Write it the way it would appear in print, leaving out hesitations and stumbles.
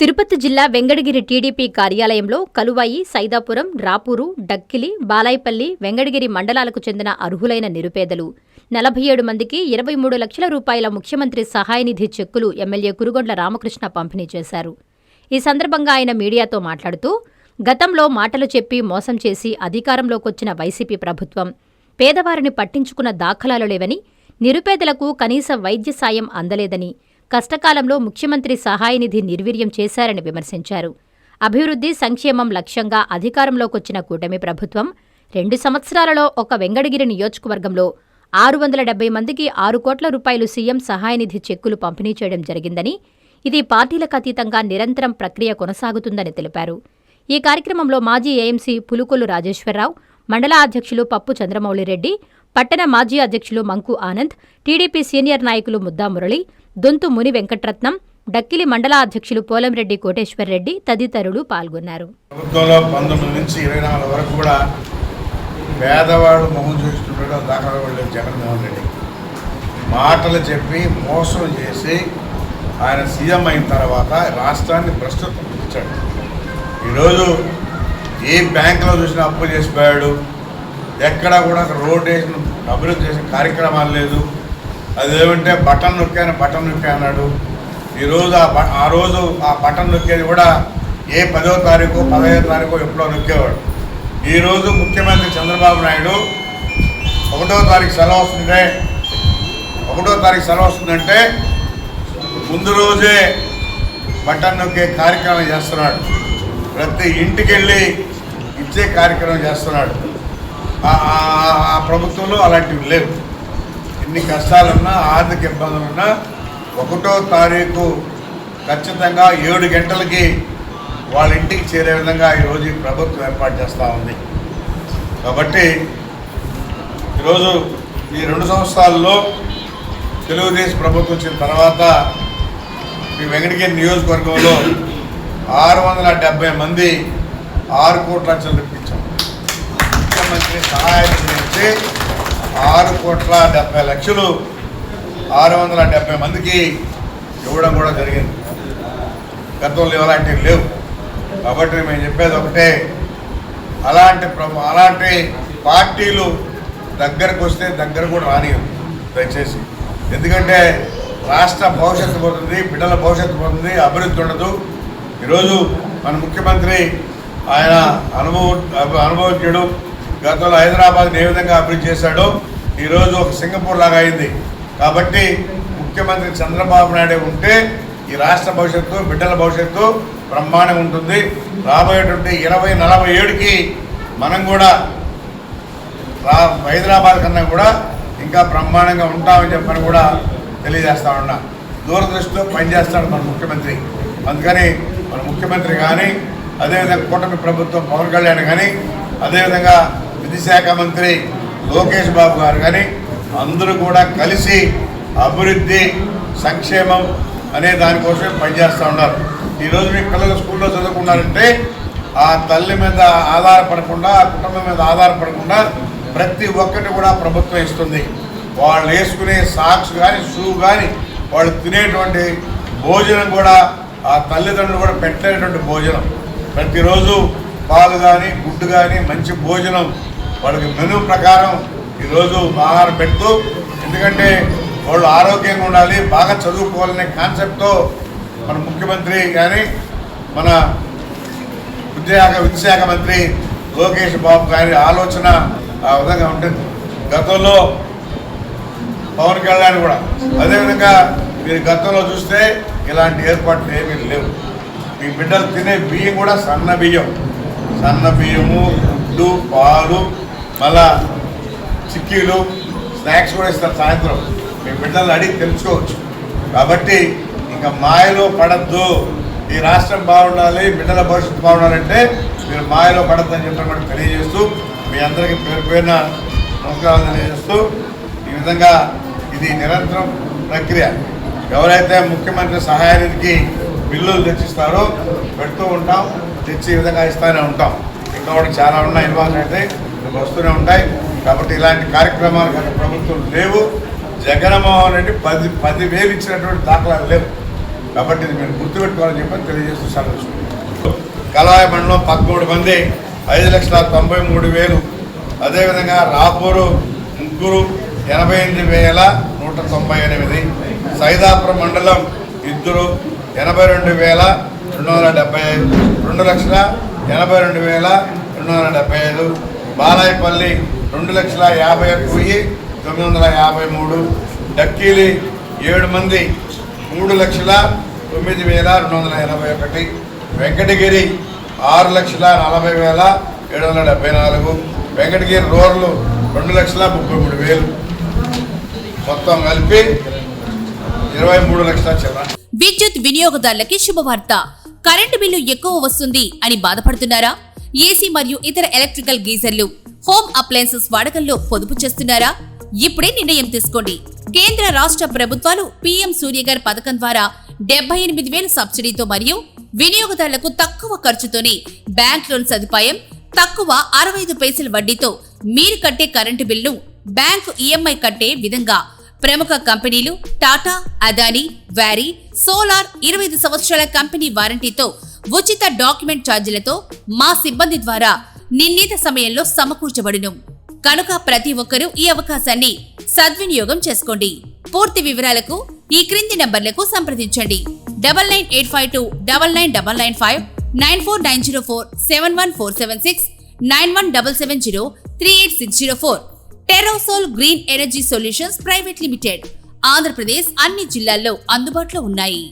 తిరుపతి జిల్లా వెంకటగిరి టీడీపీ కార్యాలయంలో కలువాయి, సైదాపురం, రాపూరు, డక్కిలి, బాలాయపల్లి, వెంకటగిరి మండలాలకు చెందిన అర్హులైన నిరుపేదలు 47 మందికి 23 లక్షల రూపాయల ముఖ్యమంత్రి సహాయనిధి చెక్కులు ఎమ్మెల్యే కురుగొండ్ల రామకృష్ణ పంపిణీ చేశారు. ఈ సందర్భంగా ఆయన మీడియాతో మాట్లాడుతూ, గతంలో మాటలు చెప్పి మోసం చేసి అధికారంలోకొచ్చిన వైసీపీ ప్రభుత్వం పేదవారిని పట్టించుకున్న దాఖలాలు లేవని, నిరుపేదలకు కనీస వైద్య సాయం అందలేదని, కష్టకాలంలో ముఖ్యమంత్రి సహాయనిధి నిర్వీర్యం చేశారని విమర్శించారు. అభివృద్ధి, సంక్షేమం లక్ష్యంగా అధికారంలోకొచ్చిన కూటమి ప్రభుత్వం 2 సంవత్సరాలలో ఒక వెంకటగిరి నియోజకవర్గంలో 670 మందికి 6 కోట్ల రూపాయలు సీఎం సహాయనిధి చెక్కులు పంపిణీ చేయడం జరిగిందని, ఇది పార్టీలకు అతీతంగా నిరంతరం ప్రక్రియ కొనసాగుతుందని తెలిపారు. ఈ కార్యక్రమంలో మాజీ ఏఎంసీ పులుకొల్లు రాజేశ్వరరావు, మండల అధ్యక్షులు పప్పు చంద్రమౌళిరెడ్డి, పట్టణ మాజీ అధ్యక్షులు మంకు ఆనంద్, టీడీపీ సీనియర్ నాయకులు ముద్దా మురళి, దొంతు ముని వెంకట్రత్నం, డక్కిలి మండల అధ్యక్షులు పోలంరెడ్డి కోటేశ్వర్రెడ్డి తదితరులు పాల్గొన్నారు. ప్రభుత్వంలో 19 నుంచి 24 వరకు కూడా పేదవాడు మొహం చూస్తున్న దాఖలా వెళ్ళలేదు జగన్మోహన్ రెడ్డి. మాటలు చెప్పి మోసం చేసి ఆయన సీఎం అయిన తర్వాత రాష్ట్రాన్ని ప్రస్తుతం ఇచ్చాడు. ఈరోజు ఏ బ్యాంకులో చూసినా అప్పు చేసిపోయాడు. ఎక్కడా కూడా రోడ్ వేసిన అభివృద్ధి చేసిన కార్యక్రమాలు లేదు. అదేమంటే బటన్ నొక్కాను అన్నాడు. ఈరోజు ఆ రోజు ఆ బటన్ నొక్కేది కూడా ఏ 10వ తారీఖు 15వ తారీఖు ఎప్పుడో నొక్కేవాడు. ఈరోజు ముఖ్యమంత్రి చంద్రబాబు నాయుడు 1వ తారీఖు సెలవు వస్తుందంటే ముందు రోజే బటన్ నొక్కే కార్యక్రమం చేస్తున్నాడు. ప్రతి ఇంటికి వెళ్ళి ఇచ్చే కార్యక్రమం చేస్తున్నాడు. ఆ ప్రభుత్వంలో అలాంటివి లేవు. ఎన్ని కష్టాలున్నా, ఆర్థిక ఇబ్బందులున్నా 1వ తారీఖు ఖచ్చితంగా 7 గంటలకి వాళ్ళ ఇంటికి చేరే విధంగా ఈరోజు ఈ ప్రభుత్వం ఏర్పాటు చేస్తూ ఉంది. కాబట్టి ఈరోజు ఈ 2 సంవత్సరాల్లో తెలుగుదేశం ప్రభుత్వం వచ్చిన తర్వాత ఈ వెంకటగిరి నియోజకవర్గంలో 670 మంది 6 కోట్ల లక్షలు తెప్పించాం. ముఖ్యమంత్రి సహాయనిధి నుంచి 6,70 లక్షలు 670 మందికి ఇవ్వడం కూడా జరిగింది. గతంలో ఇలాంటివి లేవు. కాబట్టి మేము చెప్పేది ఒకటే, అలాంటి పార్టీలు దగ్గరకు వస్తే దగ్గర కూడా రానియదు దయచేసి. ఎందుకంటే రాష్ట్ర భవిష్యత్తు పోతుంది, బిడ్డల భవిష్యత్తు పోతుంది, అభివృద్ధి ఉండదు. ఈరోజు మన ముఖ్యమంత్రి ఆయన అనుభవజ్ఞుడు. గతంలో హైదరాబాద్ని ఏ విధంగా అభివృద్ధి చేశాడో ఈరోజు ఒక సింగపూర్ లాగా అయింది. కాబట్టి ముఖ్యమంత్రి చంద్రబాబు నాయుడు ఉంటే ఈ రాష్ట్ర భవిష్యత్తు, బిడ్డల భవిష్యత్తు బ్రహ్మాండంగా ఉంటుంది. రాబోయేటువంటి 2047కి మనం కూడా హైదరాబాద్ కన్నా కూడా ఇంకా బ్రహ్మాండంగా ఉంటామని చెప్పని కూడా తెలియజేస్తా ఉన్నా. దూరదృష్టిలో పనిచేస్తాడు మన ముఖ్యమంత్రి. అందుకని మన ముఖ్యమంత్రి కానీ, అదేవిధంగా కూటమి ప్రభుత్వం పవన్ కళ్యాణ్ కానీ, అదేవిధంగా విద్యాశాఖ మంత్రి లోకేష్ బాబు గారు కానీ అందరూ కూడా కలిసి అభివృద్ధి, సంక్షేమం అనే దానికోసమే పనిచేస్తూ ఉన్నారు. ఈరోజు మీ పిల్లలు స్కూల్లో చదువుకున్నారంటే ఆ తల్లి మీద ఆధారపడకుండా, ఆ కుటుంబం మీద ఆధారపడకుండా ప్రతి ఒక్కటి కూడా ప్రభుత్వం ఇస్తుంది. వాళ్ళు వేసుకునే సాక్స్ కానీ, షూ కానీ, వాళ్ళు తినేటువంటి భోజనం కూడా ఆ తల్లిదండ్రులు కూడా పెట్టేటువంటి భోజనం. ప్రతిరోజు పాలు కానీ, గుడ్డు కానీ, మంచి భోజనం వాళ్ళకి మెనూ ప్రకారం ఈరోజు ఆహారం పెడుతూ, ఎందుకంటే వాళ్ళు ఆరోగ్యంగా ఉండాలి, బాగా చదువుకోవాలనే కాన్సెప్ట్తో మన ముఖ్యమంత్రి కానీ, మన విద్యాశాఖ మంత్రి లోకేష్ బాబు గారి ఆలోచన ఆ విధంగా ఉంటుంది. గతంలో పవన్ కళ్యాణ్ కూడా అదేవిధంగా మీరు గతంలో చూస్తే ఇలాంటి ఏర్పాట్లు ఏమీ లేవు. మీ బిడ్డలు తినే బియ్యం కూడా సన్న బియ్యము, గుడ్డు, పాలు, మళ్ళా చిక్కీలు, స్నాక్స్ కూడా ఇస్తారు సాయంత్రం. మీ బిడ్డలు అడిగి తెలుసుకోవచ్చు. కాబట్టి ఇంకా మాయలో పడద్దు. ఈ రాష్ట్రం బాగుండాలి, బిడ్డల భవిష్యత్తు బాగుండాలంటే మీరు మాయలో పడద్దని చెప్పడం కూడా తెలియజేస్తూ, మీ అందరికీ పేరున నమస్కారాలు తెలియజేస్తూ, ఈ విధంగా ఇది నిరంతరం ప్రక్రియ. ఎవరైతే ముఖ్యమంత్రి సహాయనిధికి బిల్లులు తెచ్చిస్తారో పెడుతూ ఉంటాం, తెచ్చి ఈ విధంగా ఇస్తూనే ఉంటాం. ఇంకా కూడా చాలా ఉన్నాయి, ఇన్వాల్వ్ అయితే వస్తూనే ఉంటాయి. కాబట్టి ఇలాంటి కార్యక్రమాలు గత ప్రభుత్వం లేవు. జగన్మోహన్ రెడ్డి 10,000 ఇచ్చినటువంటి దాఖలాలు లేవు. కాబట్టి ఇది మీరు గుర్తుపెట్టుకోవాలని చెప్పని తెలియజేస్తూ సెలవు. కలాయ మండలం 13 మంది 5,93,000. అదేవిధంగా రాపూరు ముగ్గురు 88,198. సైదాపురం మండలం 2 82,275. 2,82,275. బాలాయపల్లి 2,51,953. డక్కీలి 7 మంది 3,09,281. వెంకటగిరి 6,40,774. వెంకటగిరి రూరల్ 2,33,000. మొత్తం కలిపి 23 లక్షల చిల్లర. విద్యుత్ వినియోగదారులకి శుభవార్త. కరెంటు బిల్లు ఎక్కువ వస్తుంది అని బాధపడుతున్నారా? ఏసీ మరియు ఇతర ఎలక్ట్రికల్ గీజర్లు, హోమ్ అప్లయన్సెస్ వాడకంలో పొదుపు చేస్తున్నారా? ఇప్పుడే నిర్ణయం తీసుకోండి. కేంద్ర రాష్ట్ర ప్రభుత్వాలు పీఎం సూర్యఘర్ పథకం ద్వారా 78,000 సబ్సిడీతో మరియు వినియోగదారులకు తక్కువ ఖర్చుతోనే బ్యాంక్ లోన్ సదుపాయం, తక్కువ 65 పైసల వడ్డీతో మీరు కట్టే కరెంటు బిల్లు బ్యాంకు ఈఎంఐ కట్టే విధంగా ప్రముఖ కంపెనీలు టాటా, అదానీ, వ్యారీ, సోలార్ 25 సంవత్సరాల కంపెనీ వారంటీతో ఉచిత డాక్యుమెంట్ ఛార్జీలతో మా సిబ్బంది ద్వారా నిర్ణీత సమయంలో సమకూర్చబడును. కనుక ప్రతి ఒక్కరూ ఈ అవకాశాన్ని సద్వినియోగం చేసుకోండి. పూర్తి వివరాలకు ఈ క్రింది నంబర్లకు సంప్రదించండి. 9985299995, 9490471476, 9177038604. Terosol green energy solutions private limited. Andhra Pradesh అన్ని జిల్లాల్లో అందుబాటులో ఉన్నాయి.